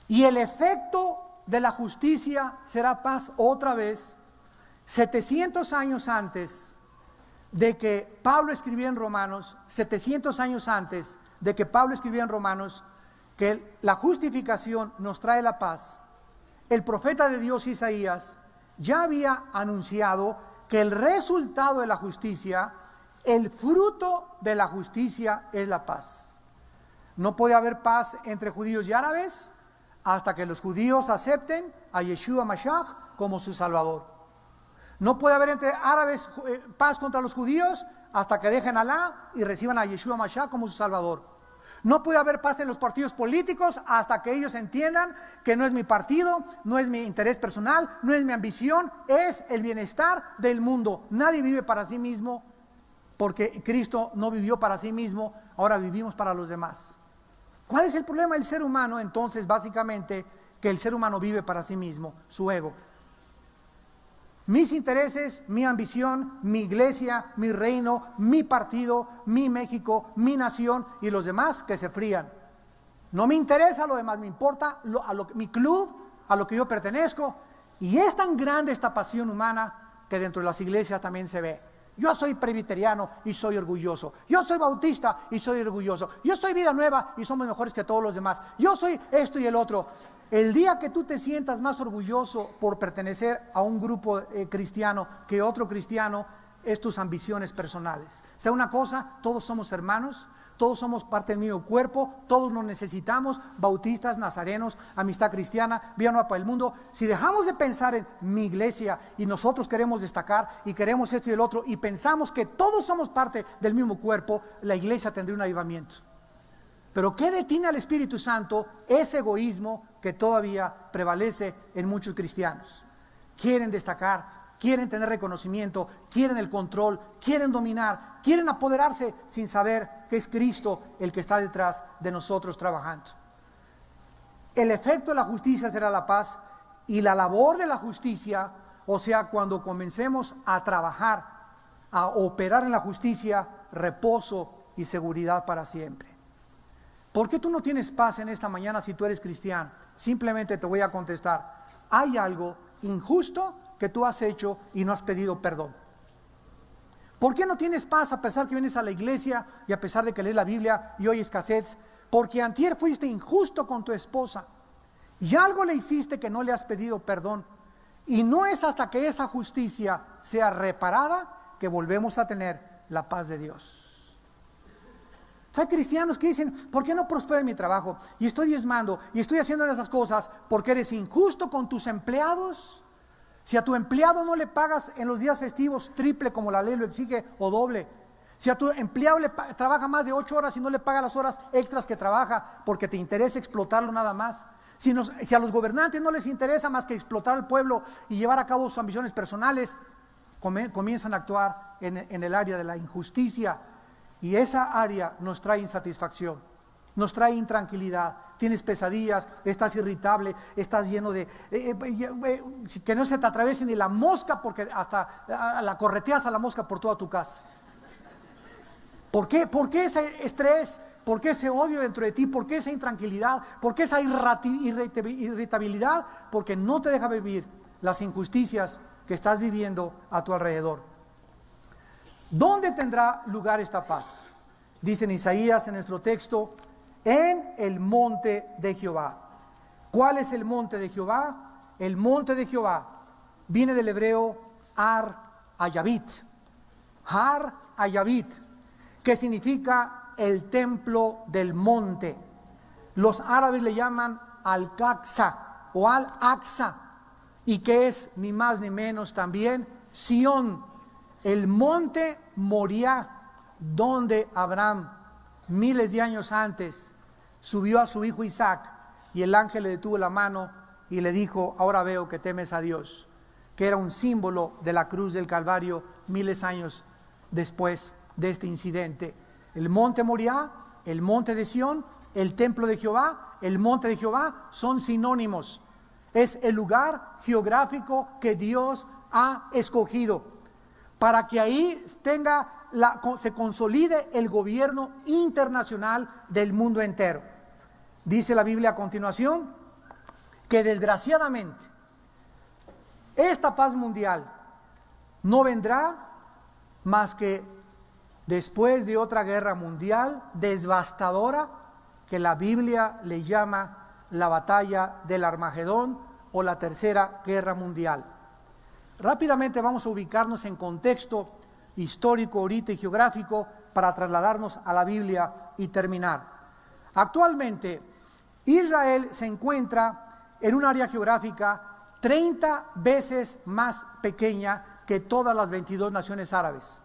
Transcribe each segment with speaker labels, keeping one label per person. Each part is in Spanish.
Speaker 1: Y el efecto de la justicia será paz otra vez, 700 años antes de que Pablo escribiera en Romanos, 700 años antes de que Pablo escribiera en Romanos, que la justificación nos trae la paz. El profeta de Dios Isaías ya había anunciado que el resultado de la justicia, el fruto de la justicia es la paz. No puede haber paz entre judíos y árabes hasta que los judíos acepten a Yeshua Mashiach como su Salvador. No puede haber entre árabes paz contra los judíos hasta que dejen a Alá y reciban a Yeshua Mashiach como su Salvador. No puede haber paz en los partidos políticos hasta que ellos entiendan que no es mi partido, no es mi interés personal, no es mi ambición, es el bienestar del mundo. Nadie vive para sí mismo, porque Cristo no vivió para sí mismo, ahora vivimos para los demás. ¿Cuál es el problema del ser humano? Entonces, básicamente, que el ser humano vive para sí mismo, su ego. Mis intereses, mi ambición, mi iglesia, mi reino, mi partido, mi México, mi nación y los demás que se frían. No me interesa lo demás, me importa mi club, a lo que yo pertenezco. Y es tan grande esta pasión humana que dentro de las iglesias también se ve. Yo soy presbiteriano y soy orgulloso. Yo soy bautista y soy orgulloso. Yo soy Vida Nueva y somos mejores que todos los demás. Yo soy esto y el otro. El día que tú te sientas más orgulloso por pertenecer a un grupo cristiano que otro cristiano, es tus ambiciones personales. Sea una cosa, todos somos hermanos, todos somos parte del mismo cuerpo, todos nos necesitamos, bautistas, nazarenos, amistad cristiana, Vida Nueva para el mundo. Si dejamos de pensar en mi iglesia y nosotros queremos destacar y queremos esto y el otro y pensamos que todos somos parte del mismo cuerpo, la iglesia tendría un avivamiento. Pero ¿qué detiene al Espíritu Santo? Ese egoísmo que todavía prevalece en muchos cristianos. Quieren destacar, quieren tener reconocimiento, quieren el control, quieren dominar, quieren apoderarse sin saber que es Cristo el que está detrás de nosotros trabajando. El efecto de la justicia será la paz, y la labor de la justicia, o sea, cuando comencemos a trabajar, a operar en la justicia, reposo y seguridad para siempre. ¿Por qué tú no tienes paz en esta mañana si tú eres cristiano? Simplemente te voy a contestar. Hay algo injusto que tú has hecho y no has pedido perdón. ¿Por qué no tienes paz a pesar que vienes a la iglesia y a pesar de que lees la Biblia y oyes cassettes? Porque antier fuiste injusto con tu esposa y algo le hiciste que no le has pedido perdón. Y no es hasta que esa justicia sea reparada que volvemos a tener la paz de Dios. Hay cristianos que dicen, ¿por qué no prospero en mi trabajo? Y estoy diezmando, y estoy haciendo esas cosas porque eres injusto con tus empleados. Si a tu empleado no le pagas en los días festivos triple como la ley lo exige o doble. Si a tu empleado trabaja más de 8 horas y no le paga las horas extras que trabaja porque te interesa explotarlo nada más. Si a los gobernantes no les interesa más que explotar al pueblo y llevar a cabo sus ambiciones personales, comienzan a actuar en el área de la injusticia. Y esa área nos trae insatisfacción, nos trae intranquilidad, tienes pesadillas, estás irritable, estás lleno de... que no se te atraviese ni la mosca porque hasta la correteas a la mosca por toda tu casa. ¿Por qué? ¿Por qué ese estrés? ¿Por qué ese odio dentro de ti? ¿Por qué esa intranquilidad? ¿Por qué esa irritabilidad? Porque no te deja vivir las injusticias que estás viviendo a tu alrededor. ¿Dónde tendrá lugar esta paz? Dice en Isaías, en nuestro texto, en el monte de Jehová. ¿Cuál es el monte de Jehová? El monte de Jehová viene del hebreo Har Hayavit. Har Hayavit, que significa el templo del monte. Los árabes le llaman Al-Aqsa o Al-Aqsa, y que es ni más ni menos también Sión. El monte Moriah, donde Abraham, miles de años antes, subió a su hijo Isaac, y el ángel le detuvo la mano y le dijo, ahora veo que temes a Dios, que era un símbolo de la cruz del Calvario miles de años después de este incidente. El monte Moriah, el monte de Sión, el templo de Jehová, el monte de Jehová son sinónimos. Es el lugar geográfico que Dios ha escogido para que ahí se consolide el gobierno internacional del mundo entero. Dice la Biblia a continuación, que desgraciadamente esta paz mundial no vendrá más que después de otra guerra mundial devastadora que la Biblia le llama la batalla del Armagedón o la Tercera Guerra Mundial. Rápidamente vamos a ubicarnos en contexto histórico ahorita y geográfico para trasladarnos a la Biblia y terminar. Actualmente, Israel se encuentra en un área geográfica 30 veces más pequeña que todas las 22 naciones árabes.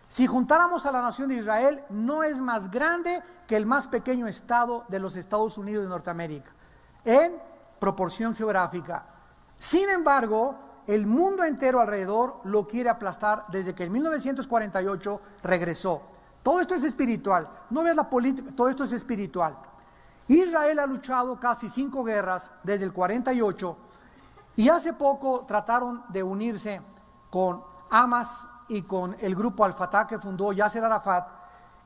Speaker 1: Si juntáramos a la nación de Israel, no es más grande que el más pequeño estado de los Estados Unidos de Norteamérica, en proporción geográfica. Sin embargo, el mundo entero alrededor lo quiere aplastar desde que en 1948 regresó. Todo esto es espiritual, no ves la política, todo esto es espiritual. Israel ha luchado casi 5 guerras desde el 48 y hace poco trataron de unirse con Hamas y con el grupo Al-Fatah que fundó Yasser Arafat,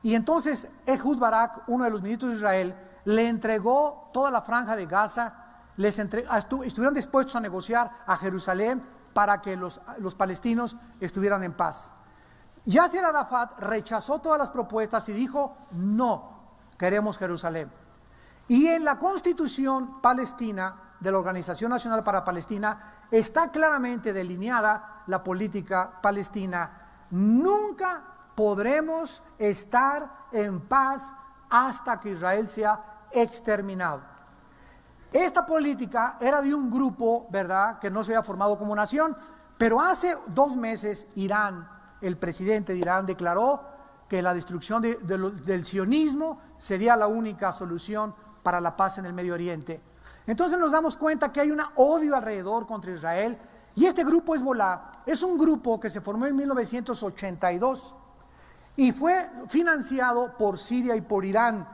Speaker 1: y entonces Ehud Barak, uno de los ministros de Israel, le entregó toda la franja de Gaza, estuvieron dispuestos a negociar a Jerusalén para que los palestinos estuvieran en paz. Yasser Arafat rechazó todas las propuestas y dijo: no, queremos Jerusalén. Y en la Constitución palestina de la Organización Nacional para Palestina está claramente delineada la política palestina. Nunca podremos estar en paz hasta que Israel sea exterminado. Esta política era de un grupo, ¿verdad?, que no se había formado como nación, pero hace 2 meses Irán, el presidente de Irán, declaró que la destrucción del sionismo sería la única solución para la paz en el Medio Oriente. Entonces nos damos cuenta que hay un odio alrededor contra Israel, y este grupo Hezbolá es un grupo que se formó en 1982 y fue financiado por Siria y por Irán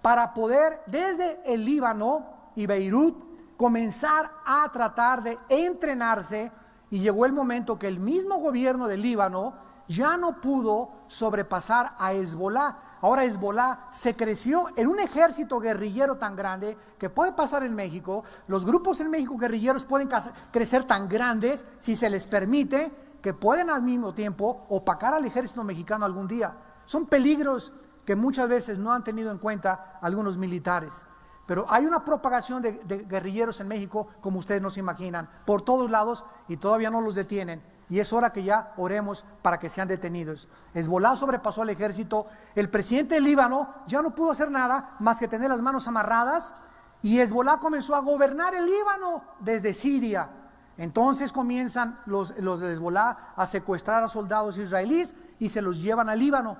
Speaker 1: para poder desde el Líbano y Beirut comenzar a tratar de entrenarse, y llegó el momento que el mismo gobierno del Líbano ya no pudo sobrepasar a Hezbolá. Ahora Hezbolá se creció en un ejército guerrillero tan grande que puede pasar en México. Los grupos en México guerrilleros pueden crecer tan grandes, si se les permite, que pueden al mismo tiempo opacar al ejército mexicano algún día. Son peligros que muchas veces no han tenido en cuenta algunos militares. Pero hay una propagación de guerrilleros en México como ustedes no se imaginan, por todos lados, y todavía no los detienen. Y es hora que ya oremos para que sean detenidos. Hezbolá sobrepasó al ejército. El presidente del Líbano ya no pudo hacer nada más que tener las manos amarradas, y Hezbolá comenzó a gobernar el Líbano desde Siria. Entonces comienzan los de Hezbolá a secuestrar a soldados israelíes y se los llevan al Líbano.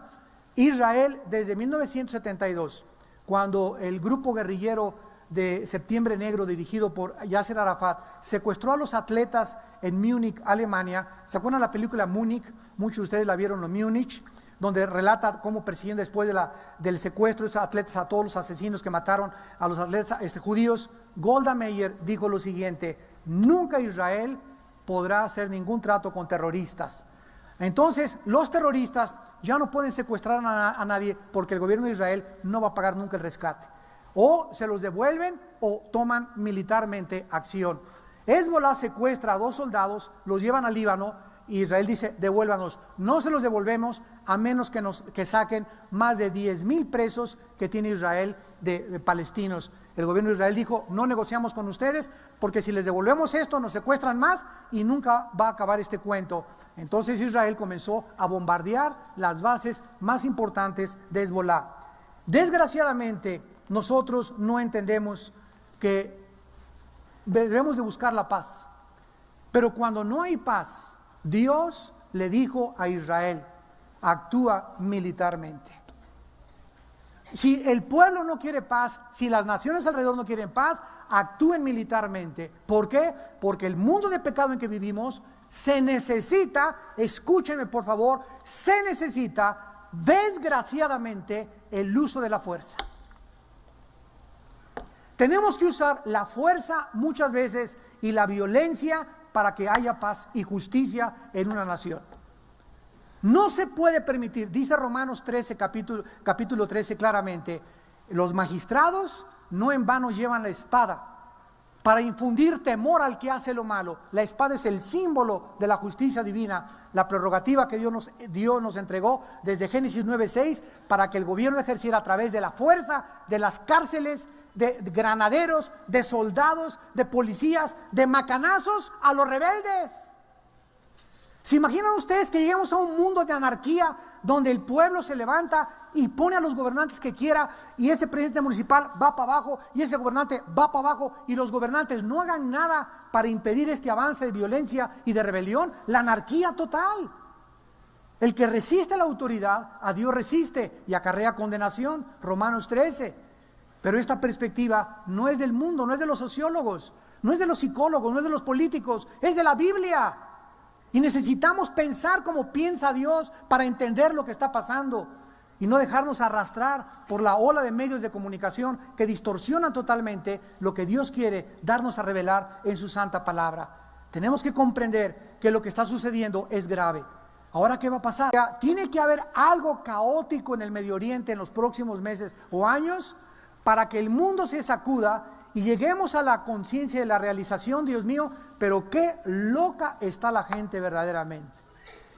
Speaker 1: Israel, desde 1972, cuando el grupo guerrillero de Septiembre Negro, dirigido por Yasser Arafat, secuestró a los atletas en Múnich, Alemania. ¿Se acuerdan la película Múnich? Muchos de ustedes la vieron, en Múnich, donde relata cómo persiguen después del secuestro de esos atletas a todos los asesinos que mataron a los atletas judíos. Golda Meir dijo lo siguiente: nunca Israel podrá hacer ningún trato con terroristas. Entonces los terroristas ya no pueden secuestrar a nadie, porque el gobierno de Israel no va a pagar nunca el rescate. O se los devuelven o toman militarmente acción. Hezbolá secuestra a 2 soldados, los llevan al Líbano, y Israel dice: devuélvanos. No se los devolvemos a menos que saquen más de 10,000 presos que tiene Israel de palestinos. El gobierno de Israel dijo: no negociamos con ustedes, porque si les devolvemos esto nos secuestran más y nunca va a acabar este cuento. Entonces Israel comenzó a bombardear las bases más importantes de Hezbolá. Desgraciadamente, nosotros no entendemos que debemos de buscar la paz. Pero cuando no hay paz, Dios le dijo a Israel: actúa militarmente. Si el pueblo no quiere paz, si las naciones alrededor no quieren paz, actúen militarmente. ¿Por qué? Porque el mundo de pecado en que vivimos se necesita, escúchenme por favor, se necesita desgraciadamente el uso de la fuerza. Tenemos que usar la fuerza muchas veces y la violencia para que haya paz y justicia en una nación. No se puede permitir, dice Romanos 13, capítulo 13 claramente: los magistrados no en vano llevan la espada, para infundir temor al que hace lo malo. La espada es el símbolo de la justicia divina, la prerrogativa que Dios nos entregó desde Génesis 9:6 para que el gobierno ejerciera a través de la fuerza, de las cárceles, de granaderos, de soldados, de policías, de macanazos a los rebeldes. ¿Se imaginan ustedes que lleguemos a un mundo de anarquía donde el pueblo se levanta y pone a los gobernantes que quiera, y ese presidente municipal va para abajo y ese gobernante va para abajo, y los gobernantes no hagan nada para impedir este avance de violencia y de rebelión? La anarquía total. El que resiste la autoridad, a Dios resiste y acarrea condenación, Romanos 13. Pero esta perspectiva no es del mundo, no es de los sociólogos, no es de los psicólogos, no es de los políticos, es de la Biblia. Y necesitamos pensar como piensa Dios para entender lo que está pasando y no dejarnos arrastrar por la ola de medios de comunicación que distorsionan totalmente lo que Dios quiere darnos a revelar en su santa palabra. Tenemos que comprender que lo que está sucediendo es grave. Ahora, ¿qué va a pasar? Tiene que haber algo caótico en el Medio Oriente en los próximos meses o años para que el mundo se sacuda y lleguemos a la conciencia de la realización, Dios mío, pero qué loca está la gente verdaderamente.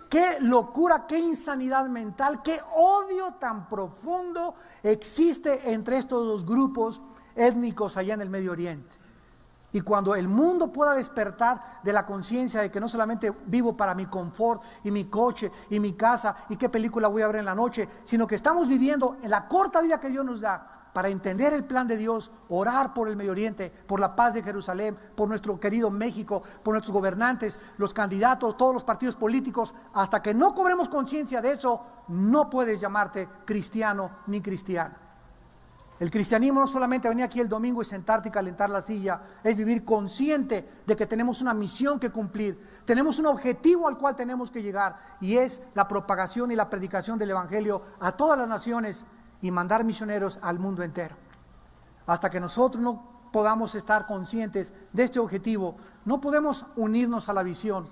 Speaker 1: Qué locura, qué insanidad mental, qué odio tan profundo existe entre estos dos grupos étnicos allá en el Medio Oriente. Y cuando el mundo pueda despertar de la conciencia de que no solamente vivo para mi confort y mi coche y mi casa y qué película voy a ver en la noche, sino que estamos viviendo en la corta vida que Dios nos da para entender el plan de Dios, orar por el Medio Oriente, por la paz de Jerusalén, por nuestro querido México, por nuestros gobernantes, los candidatos, todos los partidos políticos. Hasta que no cobremos conciencia de eso, no puedes llamarte cristiano ni cristiano. El cristianismo no solamente venir aquí el domingo y sentarte y calentar la silla, es vivir consciente de que tenemos una misión que cumplir, tenemos un objetivo al cual tenemos que llegar, y es la propagación y la predicación del Evangelio a todas las naciones y mandar misioneros al mundo entero. Hasta que nosotros no podamos estar conscientes de este objetivo, no podemos unirnos a la visión.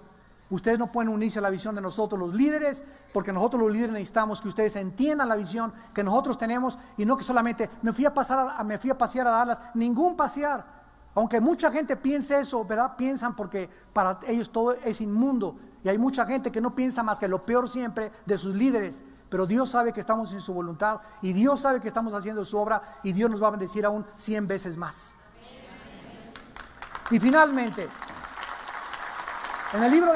Speaker 1: Ustedes no pueden unirse a la visión de nosotros los líderes, porque nosotros los líderes necesitamos que ustedes entiendan la visión que nosotros tenemos, y no que solamente me fui a pasear a Dallas. Ningún pasear, aunque mucha gente piense eso, ¿verdad? Piensan porque para ellos todo es inmundo, y hay mucha gente que no piensa más que lo peor siempre de sus líderes. Pero Dios sabe que estamos en su voluntad, y Dios sabe que estamos haciendo su obra, y Dios nos va a bendecir aún 100 veces más. Y finalmente, en el libro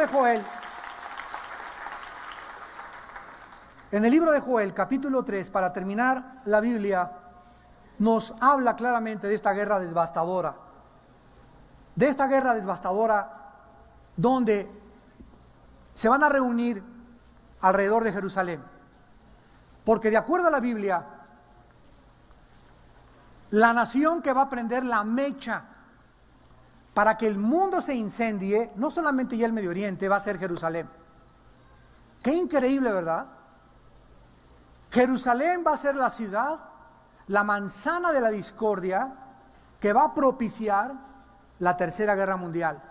Speaker 1: de Joel, capítulo 3, para terminar la Biblia, nos habla claramente de esta guerra devastadora. De esta guerra devastadora donde se van a reunir alrededor de Jerusalén. Porque de acuerdo a la Biblia, la nación que va a prender la mecha para que el mundo se incendie, no solamente ya el Medio Oriente, va a ser Jerusalén. Qué increíble, ¿verdad? Jerusalén va a ser la ciudad, la manzana de la discordia, que va a propiciar la Tercera Guerra Mundial.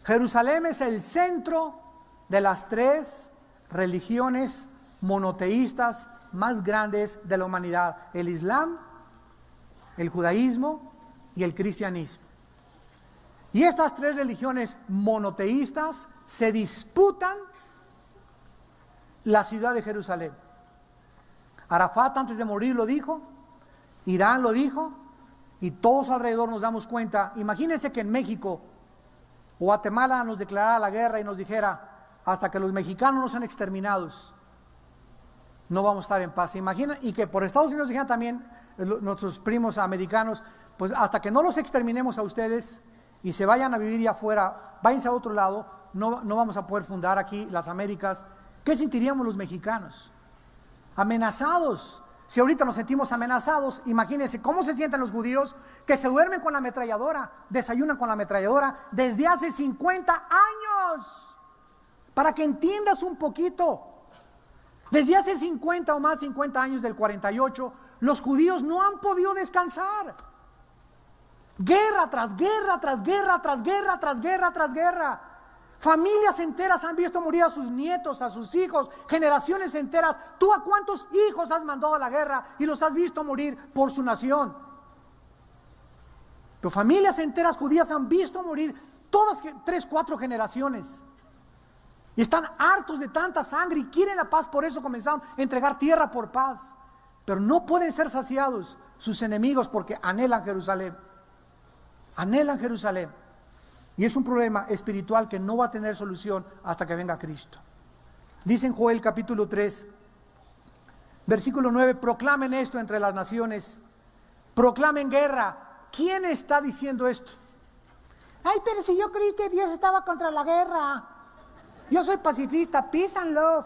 Speaker 1: Jerusalén es el centro de las 3 religiones monoteístas más grandes de la humanidad: el Islam, el judaísmo y el cristianismo. Y estas 3 religiones monoteístas se disputan la ciudad de Jerusalén. Arafat antes de morir lo dijo, Irán lo dijo, y todos alrededor nos damos cuenta. Imagínense que en México o Guatemala nos declarara la guerra y nos dijera: hasta que los mexicanos no sean exterminados, no vamos a estar en paz. Imagina, y que por Estados Unidos dijeran también nuestros primos americanos: pues hasta que no los exterminemos a ustedes y se vayan a vivir ya afuera, váyanse a otro lado, no vamos a poder fundar aquí las Américas. ¿Qué sentiríamos los mexicanos? Amenazados. Si ahorita nos sentimos amenazados, imagínense cómo se sienten los judíos que se duermen con la ametralladora, desayunan con la ametralladora desde hace 50 años. Para que entiendas un poquito. Desde hace 50 o más 50 años, del 48, los judíos no han podido descansar. Guerra tras guerra, tras guerra, tras guerra, tras guerra, tras guerra. Familias enteras han visto morir a sus nietos, a sus hijos, generaciones enteras. ¿Tú a cuántos hijos has mandado a la guerra y los has visto morir por su nación? Pero familias enteras judías han visto morir todas 3, 4 generaciones. Y están hartos de tanta sangre y quieren la paz, por eso comenzaron a entregar tierra por paz. Pero no pueden ser saciados sus enemigos porque anhelan Jerusalén. Anhelan Jerusalén. Y es un problema espiritual que no va a tener solución hasta que venga Cristo. Dice en Joel capítulo 3, versículo 9, proclamen esto entre las naciones, proclamen guerra. ¿Quién está diciendo esto? Ay, pero si yo creí que Dios estaba contra la guerra. Yo soy pacifista, peace and love.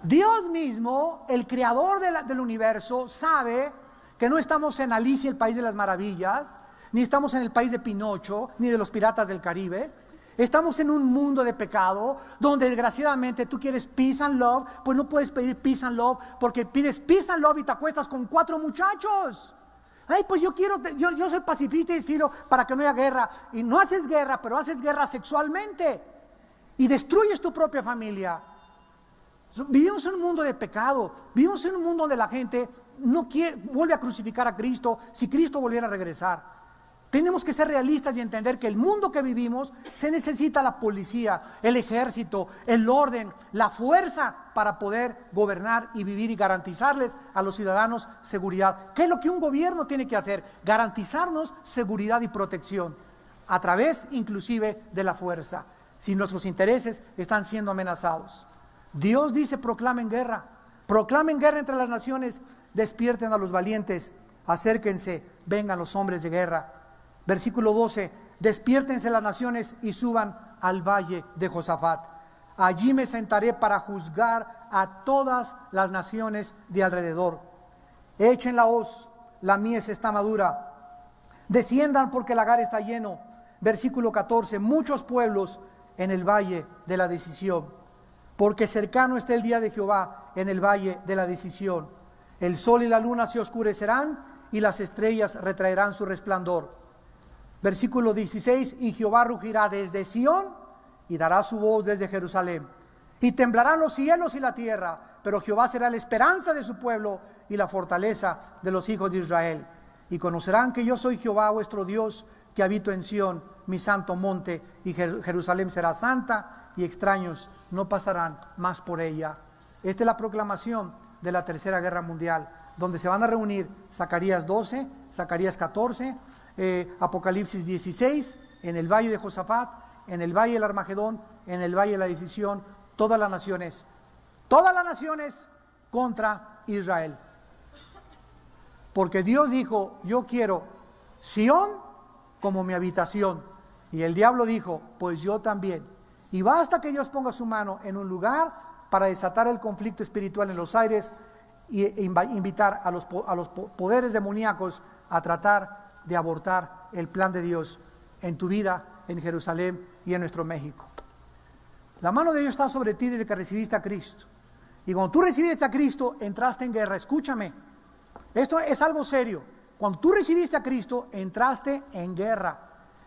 Speaker 1: Dios mismo, el creador del universo, sabe que no estamos en Alicia, el país de las maravillas, ni estamos en el país de Pinocho, ni de los piratas del Caribe. Estamos en un mundo de pecado, donde desgraciadamente tú quieres peace and love, pues no puedes pedir peace and love, porque pides peace and love y te acuestas con 4 muchachos. Ay, pues yo soy pacifista y estilo para que no haya guerra. Y no haces guerra, pero haces guerra sexualmente. Y destruyes tu propia familia. Vivimos en un mundo de pecado. Vivimos en un mundo donde la gente no vuelve a crucificar a Cristo si Cristo volviera a regresar. Tenemos que ser realistas y entender que el mundo que vivimos se necesita la policía, el ejército, el orden, la fuerza para poder gobernar y vivir y garantizarles a los ciudadanos seguridad. ¿Qué es lo que un gobierno tiene que hacer? Garantizarnos seguridad y protección a través inclusive de la fuerza, si nuestros intereses están siendo amenazados. Dios dice: proclamen guerra entre las naciones, despierten a los valientes, acérquense, vengan los hombres de guerra. Versículo 12, despiértense las naciones y suban al valle de Josafat. Allí me sentaré para juzgar a todas las naciones de alrededor. Echen la hoz, la mies está madura. Desciendan porque el lagar está lleno. Versículo 14, muchos pueblos en el valle de la decisión. Porque cercano está el día de Jehová en el valle de la decisión. El sol y la luna se oscurecerán y las estrellas retraerán su resplandor. Versículo 16, y Jehová rugirá desde Sión y dará su voz desde Jerusalén. Y temblarán los cielos y la tierra, pero Jehová será la esperanza de su pueblo y la fortaleza de los hijos de Israel. Y conocerán que yo soy Jehová vuestro Dios, que habito en Sión, mi santo monte, y Jerusalén será santa, y extraños no pasarán más por ella. Esta es la proclamación de la Tercera Guerra Mundial, donde se van a reunir Zacarías 12, Zacarías 14, Apocalipsis 16, en el valle de Josafat, en el valle del Armagedón, en el valle de la decisión, todas las naciones contra Israel. Porque Dios dijo: yo quiero Sión como mi habitación. Y el diablo dijo: pues yo también. Y basta que Dios ponga su mano en un lugar para desatar el conflicto espiritual en los aires e invitar a los poderes demoníacos a tratar de abortar el plan de Dios en tu vida, en Jerusalén y en nuestro México. La mano de Dios está sobre ti desde que recibiste a Cristo. Y cuando tú recibiste a Cristo, entraste en guerra. Escúchame, esto es algo serio. Cuando tú recibiste a Cristo, entraste en guerra.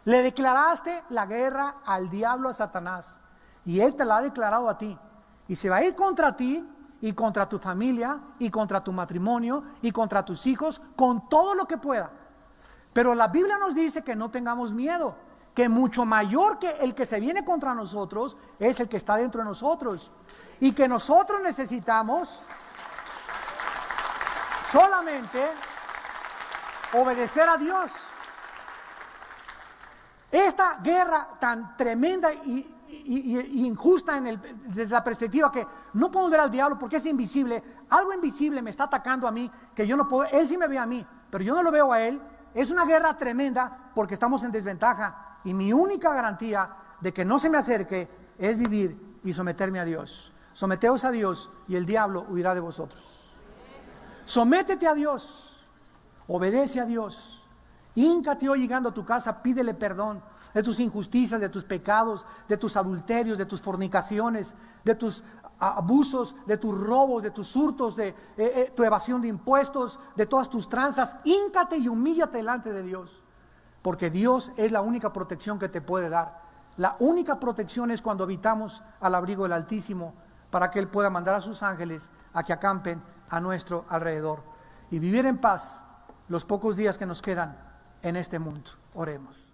Speaker 1: Le declaraste la guerra al diablo, a Satanás. Y él te la ha declarado a ti. Y se va a ir contra ti y contra tu familia y contra tu matrimonio y contra tus hijos con todo lo que pueda. Pero la Biblia nos dice que no tengamos miedo, que mucho mayor que el que se viene contra nosotros es el que está dentro de nosotros, y que nosotros necesitamos solamente obedecer a Dios. Esta guerra tan tremenda y injusta desde la perspectiva que no podemos ver al diablo porque es invisible, algo invisible me está atacando a mí, que yo no puedo, él sí me ve a mí, pero yo no lo veo a él. Es una guerra tremenda porque estamos en desventaja, y mi única garantía de que no se me acerque es vivir y someterme a Dios. Someteos a Dios y el diablo huirá de vosotros. Sométete a Dios, obedece a Dios, híncate hoy llegando a tu casa, pídele perdón de tus injusticias, de tus pecados, de tus adulterios, de tus fornicaciones, de tus abusos, de tus robos, de tus hurtos, de tu evasión de impuestos, de todas tus tranzas. Híncate y humíllate delante de Dios, porque Dios es la única protección que te puede dar. La única protección es cuando habitamos al abrigo del Altísimo, para que Él pueda mandar a sus ángeles a que acampen a nuestro alrededor y vivir en paz los pocos días que nos quedan en este mundo. Oremos.